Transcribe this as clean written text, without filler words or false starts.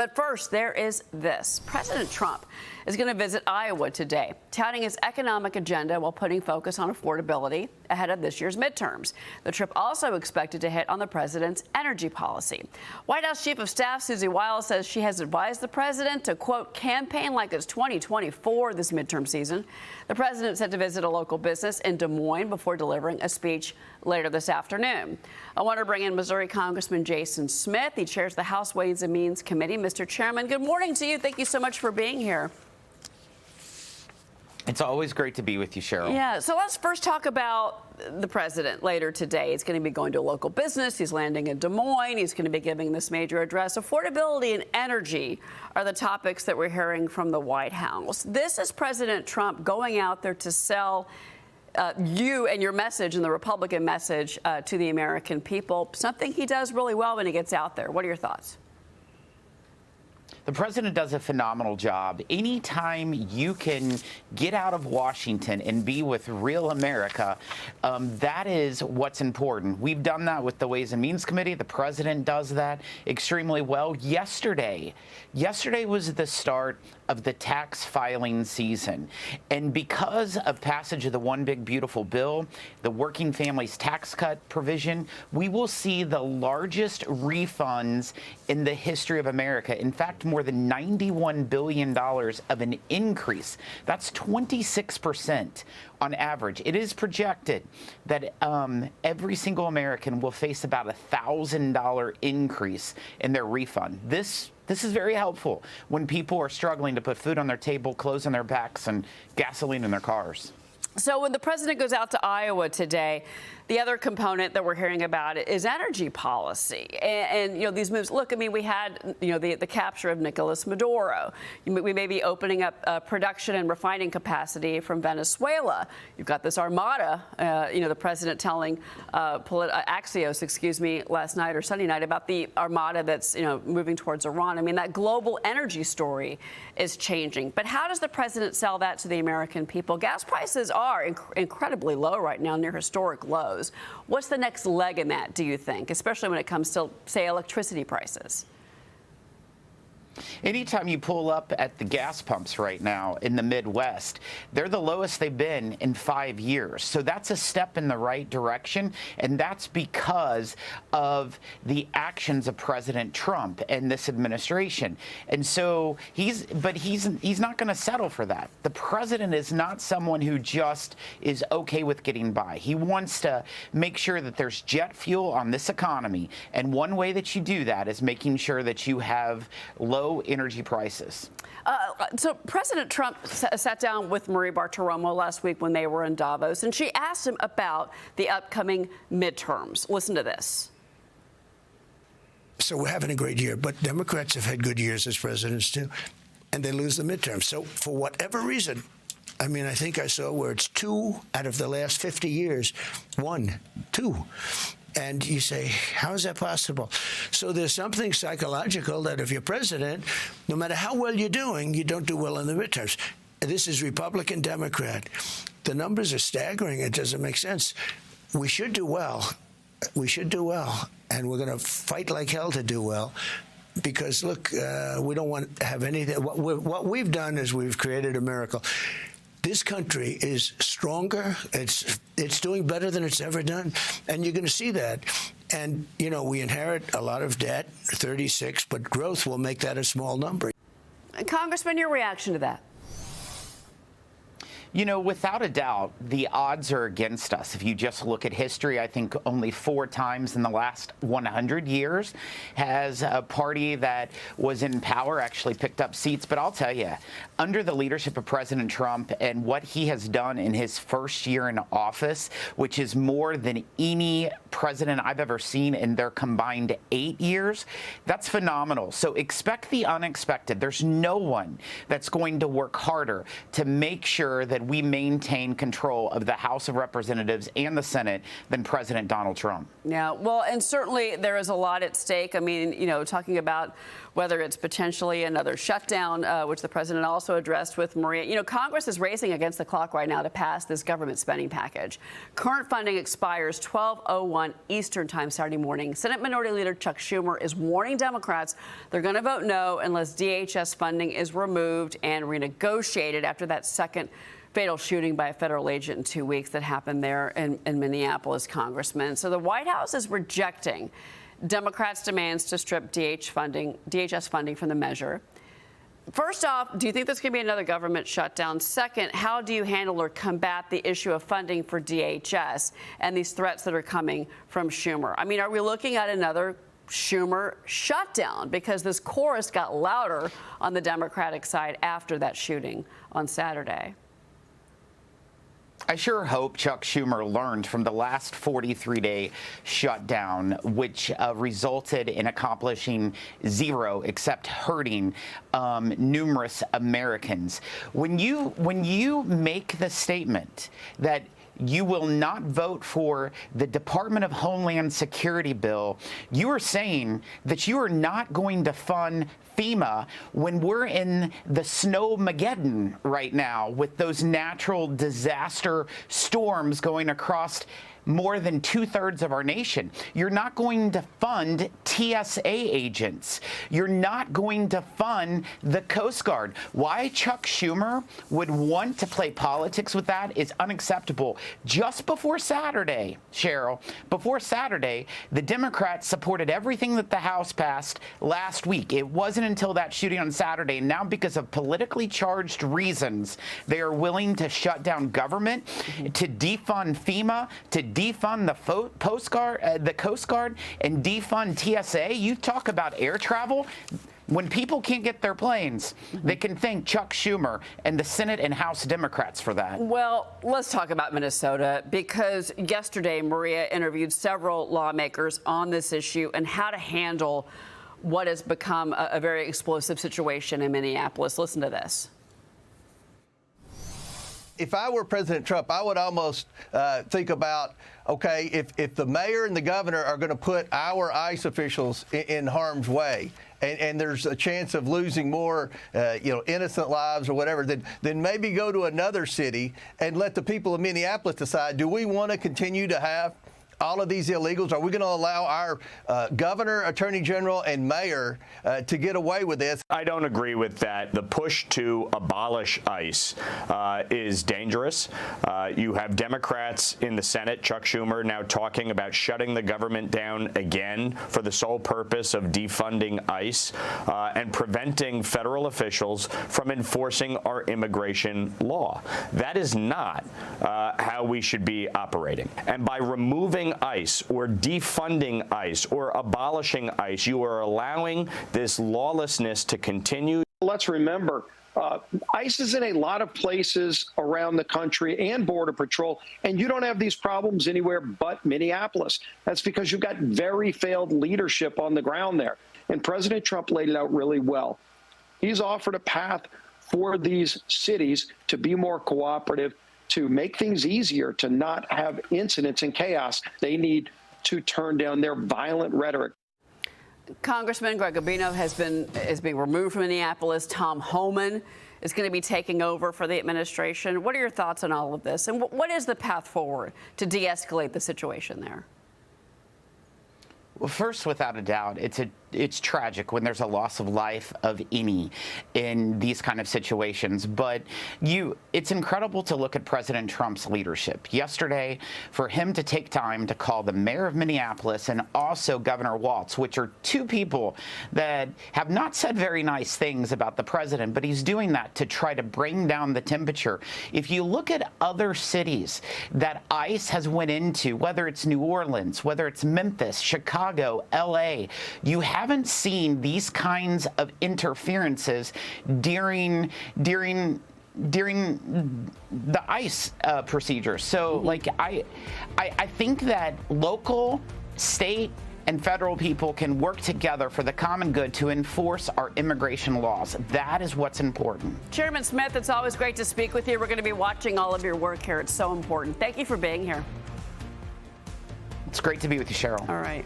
But first, there is this. President Trump is going to visit Iowa today, touting his economic agenda while putting focus on affordability ahead of this year's midterms. The trip also expected to hit on the president's energy policy. White House Chief of Staff Susie Wiles says she has advised the president to, quote, campaign like it's 2024 this midterm season. The president said to visit a local business in Des Moines before delivering a speech later this afternoon. I want to bring in Missouri Congressman Jason Smith. He chairs the House Ways and Means Committee. Mr. Chairman, good morning to you. Thank you so much for being here. It's always great to be with you, Cheryl. Yeah, so let's first talk about the president later today. He's going to be going to a local business. He's landing in Des Moines. He's going to be giving this major address. Affordability and energy are the topics that we're hearing from the White House. This is President Trump going out there to sell you and your message and the Republican message to the American people, something he does really well when he gets out there. What are your thoughts? The president does a phenomenal job. Anytime you can get out of Washington and be with real America, that is what's important. We've done that with the Ways and Means Committee. The president does that extremely well. Yesterday was the start of the tax filing season. And because of passage of the One Big Beautiful Bill, the Working Families Tax Cut provision, we will see the largest refunds in the history of America. In fact, more than $91 billion of an increase. That's 26% on average. It is projected that every single American will face about $1,000 increase in their refund. This is very helpful when people are struggling to put food on their table, clothes on their backs, and gasoline in their cars. So when the president goes out to Iowa today, the other component that we're hearing about is energy policy. And you know, these moves, look, I mean, we had, you know, the capture of Nicolas Maduro. We may be opening up production and refining capacity from Venezuela. You've got this armada, you know, the president telling Axios, last night or Sunday night about the armada that's, you know, moving towards Iran. I mean, that global energy story is changing. But how does the president sell that to the American people? Gas prices are incredibly low right now, near historic lows. What's the next leg in that, do you think, especially when it comes to, say, electricity prices? Anytime you pull up at the gas pumps right now in the Midwest, they're the lowest they've been in 5 years. So that's a step in the right direction, and that's because of the actions of President Trump and this administration. And so he's not going to settle for that. The president is not someone who just is okay with getting by. He wants to make sure that there's jet fuel on this economy, and one way that you do that is making sure that you have low energy prices. So President Trump sat down with Marie Bartiromo last week when they were in Davos, and she asked him about the upcoming midterms. Listen to this. So we're having a great year, but Democrats have had good years as presidents too, and they lose the midterms. So for whatever reason, I mean, I think I saw where it's 2 out of the last 50 years, 1, 2. And you say, how is that possible? So there's something psychological that if you're president, no matter how well you're doing, you don't do well in the midterms. This is Republican, Democrat. The numbers are staggering. It doesn't make sense. We should do well. We should do well. And we're going to fight like hell to do well. Because, look, we don't want to have anything. What we've done is we've created a miracle. This country is stronger. It's doing better than it's ever done. And you're going to see that. And, you know, we inherit a lot of debt, 36, but growth will make that a small number. Congressman, your reaction to that? You know, without a doubt, the odds are against us. If you just look at history, I think only 4 times in the last 100 years has a party that was in power actually picked up seats. But I'll tell you, under the leadership of President Trump and what he has done in his first year in office, which is more than any president I've ever seen in their combined 8 years, that's phenomenal. So expect the unexpected. There's no one that's going to work harder to make sure that that we maintain control of the House of Representatives and the Senate than President Donald Trump. Yeah, well, and certainly there is a lot at stake. I mean, you know, talking about whether it's potentially another shutdown, which the president also addressed with Maria. You know, Congress is racing against the clock right now to pass this government spending package. Current funding expires 12:01 Eastern Time Saturday morning. Senate Minority Leader Chuck Schumer is warning Democrats they're going to vote no unless DHS funding is removed and renegotiated after that second fatal shooting by a federal agent in 2 weeks that happened there in Minneapolis, Congressman. So the White House is rejecting Democrats' demands to strip DHS funding from the measure. First off, do you think there's going to be another government shutdown? Second, how do you handle or combat the issue of funding for DHS and these threats that are coming from Schumer? I mean, are we looking at another Schumer shutdown? Because this chorus got louder on the Democratic side after that shooting on Saturday. I sure hope Chuck Schumer learned from the last 43-day shutdown, which resulted in accomplishing zero except hurting numerous Americans. When you make the statement that you will not vote for the Department of Homeland Security bill, you are saying that you are not going to fund FEMA when we're in the snowmageddon right now with those natural disaster storms going across more than 2/3 of our nation. You're not going to fund TSA agents. You're not going to fund the Coast Guard. Why Chuck Schumer would want to play politics with that is unacceptable. Just before Saturday, Cheryl, before Saturday, the Democrats supported everything that the House passed last week. It wasn't until that shooting on Saturday. Now, because of politically charged reasons, they are willing to shut down government, to defund FEMA, to defund the Coast Guard, and defund TSA. You talk about air travel. When people can't get their planes, they can thank Chuck Schumer and the Senate and House Democrats for that. Well, let's talk about Minnesota, because yesterday Maria interviewed several lawmakers on this issue and how to handle what has become a very explosive situation in Minneapolis. Listen to this. If I were President Trump, I would almost think about, okay, if the mayor and the governor are going to put our ICE officials in harm's way, and there's a chance of losing more, innocent lives or whatever, then maybe go to another city and let the people of Minneapolis decide, do we want to continue to have all of these illegals? Are we going to allow our governor, attorney general, and mayor to get away with this? I don't agree with that. The push to abolish ICE is dangerous. You have Democrats in the Senate, Chuck Schumer, now talking about shutting the government down again for the sole purpose of defunding ICE and preventing federal officials from enforcing our immigration law. That is not how we should be operating. And by removing ICE or defunding ICE or abolishing ICE, you are allowing this lawlessness to continue. Let's remember, ICE is in a lot of places around the country and Border Patrol, and you don't have these problems anywhere but Minneapolis. That's because you've got very failed leadership on the ground there. And President Trump laid it out really well. He's offered a path for these cities to be more cooperative, to make things easier, to not have incidents and chaos. They need to turn down their violent rhetoric. Congressman Greg Urbino is being removed from Minneapolis. Tom Homan is going to be taking over for the administration. What are your thoughts on all of this? And what is the path forward to de-escalate the situation there? Well, first, without a doubt, it's tragic when there's a loss of life of any in these kind of situations. But it's incredible to look at President Trump's leadership. Yesterday, for him to take time to call the mayor of Minneapolis and also Governor Walz, which are two people that have not said very nice things about the president, but he's doing that to try to bring down the temperature. If you look at other cities that ICE has went into, whether it's New Orleans, whether it's Memphis, Chicago, LA, you haven't seen these kinds of interferences during the ICE procedure. So, like, I think that local, state, and federal people can work together for the common good to enforce our immigration laws. That is what's important. Chairman Smith, it's always great to speak with you. We're going to be watching all of your work here. It's so important. Thank you for being here. It's great to be with you, Cheryl. All right.